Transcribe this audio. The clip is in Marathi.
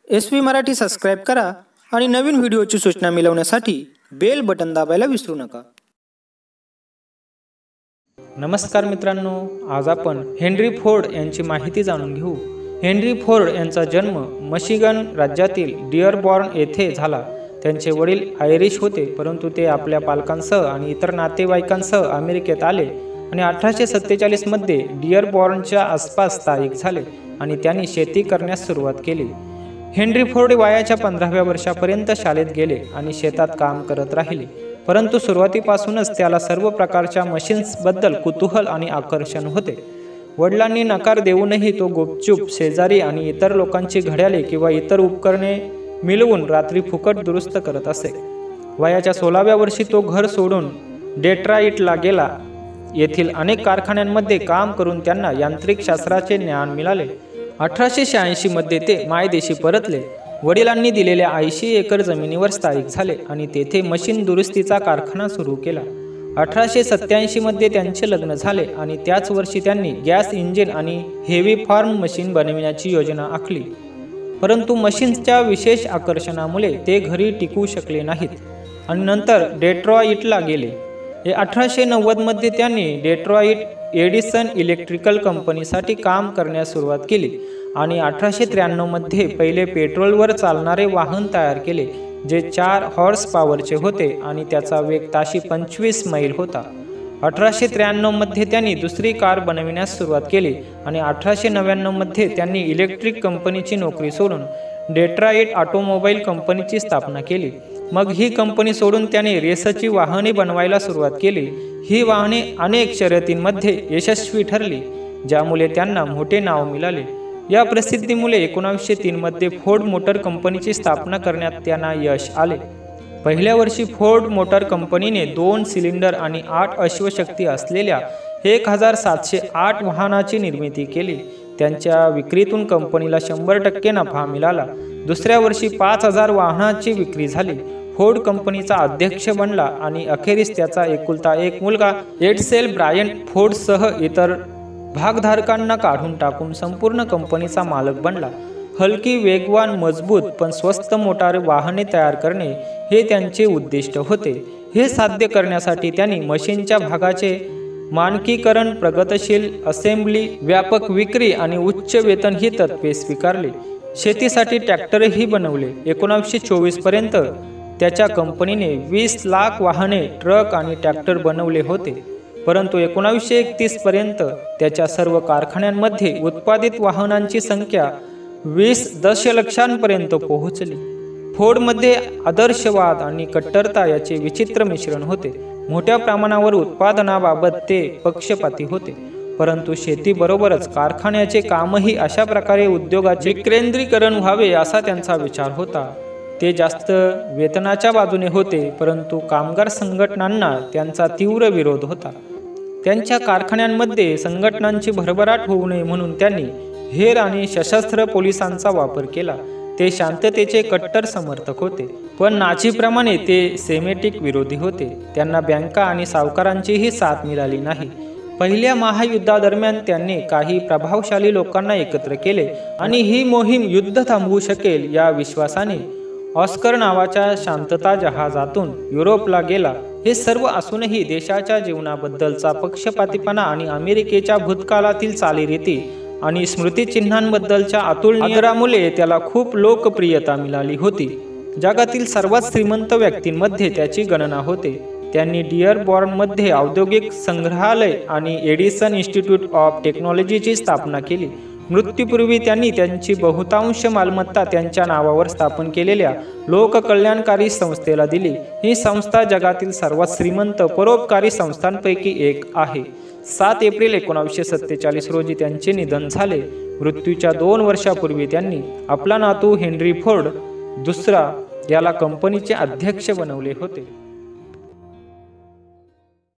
SV मराठी सबस्क्राईब करा आणि नवीन व्हिडिओची सूचना मिळवण्यासाठी बेल बटन दाबायला विसरू नका। नमस्कार मित्रांनो, आज आपण हेनरी फोर्ड यांची माहिती जाणून घेऊ। हेनरी फोर्ड यांचा जन्म मिशिगन राज्यातील डिअरबॉर्न येथे झाला। त्यांचे वडील आयरिश होते, परंतु ते आपल्या पालकांसह आणि इतर नातेवाईकांसह अमेरिकेत आले आणि 1847 मध्ये डिअरबॉर्नच्या आसपास स्थायिक झाले आणि त्यांनी शेती करण्यास सुरुवात केली। हेनरी फोर्ड वयाच्या 15व्या वर्षापर्यंत शाळेत गेले आणि शेतात काम करत राहिले, परंतु सुरुवातीपासूनच त्याला सर्व प्रकारच्या मशीन्सबद्दल कुतूहल आणि आकर्षण होते। वडिलांनी नकार देऊनही तो गुपचूप शेजारी आणि इतर लोकांची घड्याळे किंवा इतर उपकरणे मिळवून रात्री फुकट दुरुस्त करत असे। वयाच्या 16व्या वर्षी तो घर सोडून डेट्रॉईटला गेला। येथील अनेक कारखान्यांमध्ये काम करून त्यांना यांत्रिक शास्त्राचे ज्ञान मिळाले। 1886 मध्ये ते मायदेशी परतले। वडिलांनी दिलेल्या 80 एकर जमिनीवर स्थायिक झाले आणि तेथे मशीन दुरुस्तीचा कारखाना सुरू केला। 1887 मध्ये त्यांचे लग्न झाले आणि त्याच वर्षी त्यांनी गॅस इंजिन आणि हेवी फार्म मशीन बनविण्याची योजना आखली, परंतु मशीन्सच्या विशेष आकर्षणामुळे ते घरी टिकू शकले नाहीत आणि नंतर डेट्रॉईटला गेले। 1890 मध्ये त्यांनी डेट्रॉईट एडिसन इलेक्ट्रिकल कंपनीसाठी काम करण्यास सुरुवात केली आणि 1893 मध्ये पहिले पेट्रोलवर चालणारे वाहन तयार केले, जे 4 हॉर्स पॉवरचे होते आणि त्याचा वेग ताशी 25 मैल होता। 1893 मध्ये त्यांनी दुसरी कार बनविण्यास सुरुवात केली आणि 1899 मध्ये त्यांनी इलेक्ट्रिक कंपनीची नोकरी सोडून डेट्रॉईट ऑटोमोबाईल कंपनीची स्थापना केली। मग ही कंपनी सोडून त्याने रेसची वाहने बनवायला सुरुवात केली। ही वाहने अनेक शर्यतींमध्ये यशस्वी ठरली, ज्यामुळे त्यांना मोठे नाव मिळाले। या प्रसिद्धीमुळे 1903 मध्ये फोर्ड मोटर कंपनीची स्थापना करण्यात त्यांना यश आले। पहिल्या वर्षी फोर्ड मोटर कंपनीने 2 सिलेंडर आणि 8 अश्वशक्ती असलेल्या 1708 वाहनाची निर्मिती केली। त्यांच्या विक्रीतून कंपनीला 100% नफा मिळाला। दुसऱ्या वर्षी 5000 वाहनाची विक्री झाली। फोर्ड कंपनीचा अध्यक्ष बनला आणि अखेरीस त्याचा एकुलता एक मुलगा एडसेल ब्रायंट फोर्डसह इतर भागधारकांना काढून टाकून संपूर्ण कंपनीचा मालक बनला। हलकी, वेगवान, मजबूत पण स्वस्त मोटार वाहने तयार करणे हे त्यांचे उद्दिष्ट होते। हे साध्य करण्यासाठी त्यांनी मशीनच्या भागाचे मानकीकरण, प्रगतशील असेंब्ली, व्यापक विक्री आणि उच्च वेतन ही तत्त्वे स्वीकारली। शेतीसाठी ट्रॅक्टरही बनवले। 1924 पर्यंत त्याच्या कंपनीने 20 लाख वाहने, ट्रक आणि ट्रॅक्टर बनवले होते, परंतु 1931 पर्यंत त्याच्या सर्व कारखान्यांमध्ये उत्पादित वाहनांची संख्या 20 दशलक्षांपर्यंत पोहोचली। फोर्डमध्ये आदर्शवाद आणि कट्टरता याचे विचित्र मिश्रण होते। मोठ्या प्रमाणावर उत्पादनाबाबत ते पक्षपाती होते, परंतु शेतीबरोबरच कारखान्याचे कामही अशा प्रकारे उद्योगाचे विकेंद्रीकरण व्हावे असा त्यांचा विचार होता। ते जास्त वेतनाच्या बाजूने होते, परंतु कामगार संघटनांना त्यांचा तीव्र विरोध होता। त्यांच्या कारखान्यांमध्ये संघटनांची भरभराट होऊ नये म्हणून त्यांनी हेर आणि सशस्त्र पोलिसांचा वापर केला। ते शांततेचे कट्टर समर्थक होते, पण नाझीप्रमाणे ते सेमेटिक विरोधी होते। त्यांना बँका आणि सावकारांचीही साथ मिळाली नाही। पहिल्या महायुद्धादरम्यान त्यांनी काही प्रभावशाली लोकांना एकत्र केले आणि ही मोहीम युद्ध थांबवू शकेल या विश्वासाने ऑस्कर नावाच्या शांतता जहाजातून युरोपला गेला। हे सर्व असूनही देशाच्या जीवनाबद्दलचा पक्षपातीपणा आणि अमेरिकेच्या भूतकाळातील चालीरीती आणि स्मृतिचिन्हांबद्दलच्या अतुलनीय आदरामुळे त्याला खूप लोकप्रियता मिळाली होती। जगातील सर्वात श्रीमंत व्यक्तींमध्ये त्याची गणना होते। त्यांनी डिअरबॉर्नमध्ये औद्योगिक संग्रहालय आणि एडिसन इन्स्टिट्यूट ऑफ टेक्नॉलॉजीची स्थापना केली। मृत्यूपूर्वी त्यांनी त्यांची बहुतांश मालमत्ता त्यांच्या नावावर स्थापन केलेल्या लोककल्याणकारी संस्थेला दिली। ही संस्था जगातील सर्वात श्रीमंत परोपकारी संस्थांपैकी एक आहे। 7 एप्रिल 1947 रोजी त्यांचे निधन झाले। मृत्यूच्या 2 वर्षापूर्वी त्यांनी आपला नातू हेनरी फोर्ड दुसरा याला कंपनीचे अध्यक्ष बनवले होते।